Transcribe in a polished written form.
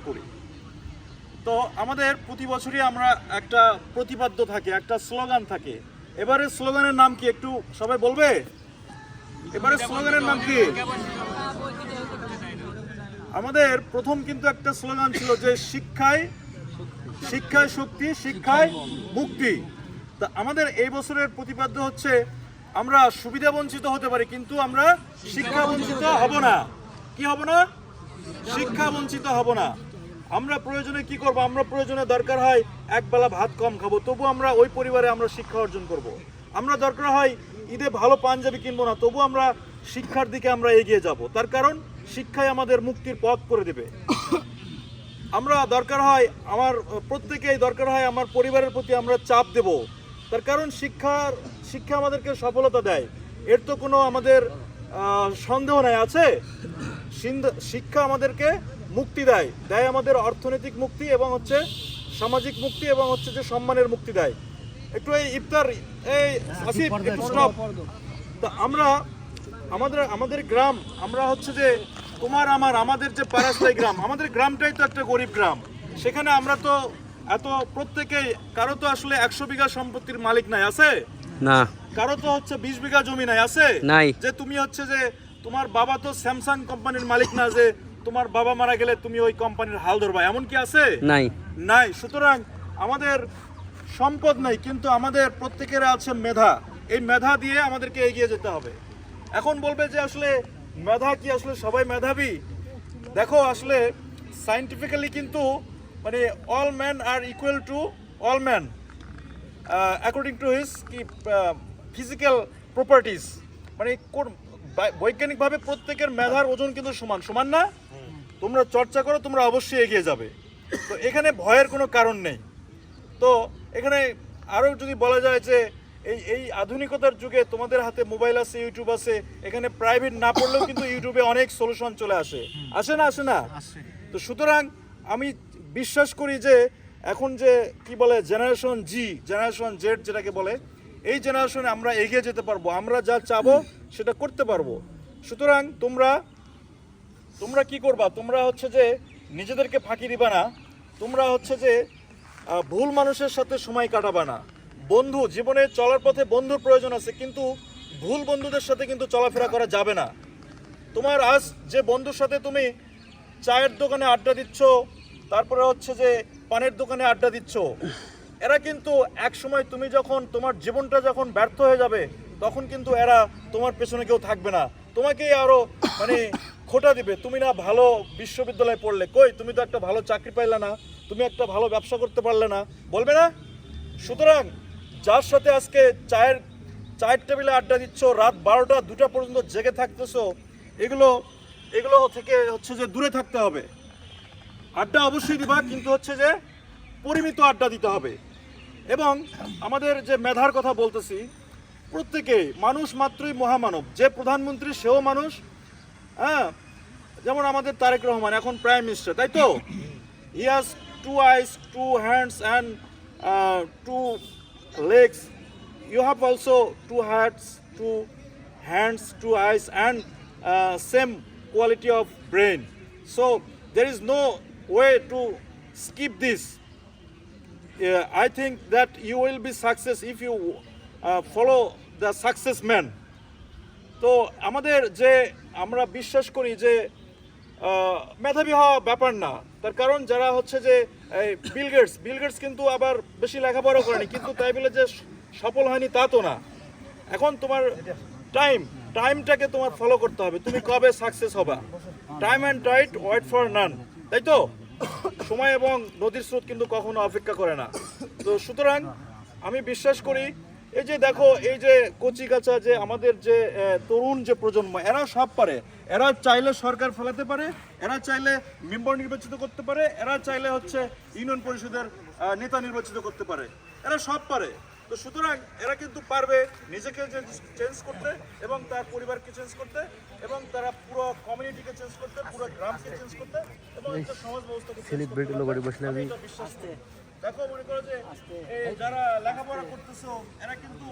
করি। তো আমাদের প্রতি বছরই আমরা একটা প্রতিপাদ্য থাকে, একটা স্লোগান থাকে। এবারে স্লোগানের নাম কি একটু সবাই বলবে? এবারে স্লোগানের নাম কি? আমাদের প্রথম কিন্তু একটা স্লোগান ছিল যে শিক্ষায় শক্তি, শিক্ষায় মুক্তি। তা আমাদের এই বছরের প্রতিপাদ্য হচ্ছে আমরা সুবিধা বঞ্চিত হতে পারি কিন্তু আমরা শিক্ষা বঞ্চিত হব না। কি হব না? শিক্ষা বঞ্চিত হব না। আমরা প্রয়োজনে কি করব? আমরা প্রয়োজনে দরকার হয় একবেলা ভাত কম খাবো, তবু আমরা ওই পরিবারে আমরা শিক্ষা অর্জন করব। আমরা দরকার হয় ঈদে ভালো পাঞ্জাবি কিনবো না, তবু আমরা শিক্ষার দিকে আমরা এগিয়ে যাব। তার কারণ শিক্ষাই আমাদের মুক্তির পথ করে দেবে। আমরা দরকার হয় প্রত্যেকেই দরকার হয় আমার পরিবারের প্রতি আমরা চাপ দেব, তার কারণ শিক্ষা আমাদেরকে সফলতা দেয়। এর তো কোনো আমাদের সন্দেহ নাই, আছে? শিক্ষা আমাদেরকে মুক্তি দেয় আমাদের অর্থনৈতিক মুক্তি এবং হচ্ছে সামাজিক মুক্তি এবং হচ্ছে যে সম্মানের মুক্তি দেয়। একটু এই ইফতার আসিফ একটু স্টপ। তো আমরা আমাদের গ্রাম, আমরা হচ্ছে যে আমাদের যে পারাসলাই গ্রাম, আমাদের গ্রামটাই তো একটা গরিব গ্রাম। সেখানে আমরা তো প্রত্যেকেই, কারো তো আসলে 100 বিঘা সম্পত্তির মালিক নাই, আছে? না। কারো তো হচ্ছে 20 বিঘা জমি নাই, আছে? নাই। যে তুমি হচ্ছে যে তোমার বাবা তো স্যামসাং কোম্পানির মালিক না, যে তোমার বাবা মারা গেলে তুমি ওই কোম্পানির হাল ধরবা, এমন কি আছে? নাই। সুতরাং আমাদের সম্পদ নাই, কিন্তু আমাদের প্রত্যেকের আছে মেধা। এই মেধা দিয়ে আমাদেরকে এগিয়ে যেতে হবে। এখন বলবে যে আসলে মেধা কি আসলে সবাই মেধাবী? দেখো আসলে সায়েন্টিফিক্যালি কিন্তু মানে all man are equal to all man according to his physical properties. মানে বৈজ্ঞানিকভাবে প্রত্যেকের মেধার ওজন কিন্তু সমান না? তোমরা চর্চা করো, তোমরা অবশ্যই এগিয়ে যাবে। তো এখানে ভয়ের কোনো কারণ নেই। তো এখানে আরও যদি বলা যায় যে এই আধুনিকতার যুগে তোমাদের হাতে মোবাইল আছে, ইউটিউব আছে, এখানে প্রাইভেট না পড়লেও কিন্তু ইউটিউবে অনেক সলিউশন চলে আসে না? তো সুতরাং আমি বিশ্বাস করি যে এখন যে কি বলে জেনারেশন জেড যেটাকে বলে, এই জেনারেশনে আমরা এগিয়ে যেতে পারবো, আমরা যা চাবো সেটা করতে পারবো। সুতরাং তোমরা কি করবা? তোমরা হচ্ছে যে নিজেদেরকে ফাঁকি দিবা না, তোমরা হচ্ছে যে ভুল মানুষের সাথে সময় কাটাবা না। বন্ধু, জীবনে চলার পথে বন্ধুর প্রয়োজন আছে, কিন্তু ভুল বন্ধুদের সাথে কিন্তু চলাফেরা করা যাবে না। তোমার আজ যে বন্ধুর সাথে তুমি চায়ের দোকানে আড্ডা দিচ্ছ, তারপরে হচ্ছে যে পানের দোকানে আড্ডা দিচ্ছ, এরা কিন্তু এক সময় তুমি যখন তোমার জীবনটা যখন ব্যর্থ হয়ে যাবে, তখন কিন্তু এরা তোমার পেছনে কেউ থাকবে না, তোমাকেই আরো মানে খোটা দিবে। তুমি না ভালো বিশ্ববিদ্যালয়ে পড়লে, কই তুমি তো একটা ভালো চাকরি পাইলে না, তুমি একটা ভালো ব্যবসা করতে পারলে না, বলবে না? সুতরাং যার সাথে আজকে চায়ের টেবিলে আড্ডা দিচ্ছ, রাত 12টা 2টা পর্যন্ত জেগে থাকতেছো, এগুলো থেকে হচ্ছে যে দূরে থাকতে হবে। আড্ডা অবশ্যই দিবা, কিন্তু হচ্ছে যে পরিমিত আড্ডা দিতে হবে। এবং আমাদের যে মেধার কথা বলতেছি, প্রত্যেকেই মানুষ মাত্রই মহামানব। যে প্রধানমন্ত্রী সেও মানুষ, হ্যাঁ। যেমন আমাদের তারেক রহমান এখন প্রাইম মিনিস্টার, তাই তো? He has 2 eyes, 2 hands and 2 legs. You have also 2 heads, 2 hands, 2 eyes and same quality of brain. So there is no way to skip this. I think that you will be success if you follow the success man. তো আমাদের যে আমরা বিশ্বাস করি যে মেধাবী হওয়া ব্যাপার না, তার কারণ যারা হচ্ছে যে বিল গেটস কিন্তু আবার বেশি লেখাপড়া করেনি, কিন্তু তাই বলে যে সফল হয়নি তা তো না। এখন তোমার টাইমটাকে তোমার ফলো করতে হবে, তুমি কবে সাকসেস হবা। Time and tide wait for none, তাই তো? সময় এবং নদীর স্রোত কিন্তু কখনো অপেক্ষা করে না। তো সুতরাং আমি বিশ্বাস করি, এই যে দেখো, এই যে কচিকাঁচা যে আমাদের যে তরুণ যে প্রজন্ম, এরা সব পারে। এরা চাইলে সরকার ফেলাতে পারে, এরা চাইলে মেম্বার নির্বাচিত করতে পারে, এরা চাইলে হচ্ছে ইউনিয়ন পরিষদের নেতা নির্বাচিত করতে পারে, এরা সব পারে। তো সুতরাং এরা কিন্তু পারবে নিজেকে চেঞ্জ করতে এবং তার পরিবারকে চেঞ্জ করতে এবং তারা পুরো কমিউনিটিকে চেঞ্জ করতে, পুরো গ্রামকে চেঞ্জ করতে এবং একটা সমাজ ব্যবস্থাকে চেঞ্জ করতে। আমি এটা বিশ্বাস করি। দেখো, মনে করো যে যারা লেখাপড়া করতেছো, এরা কিন্তু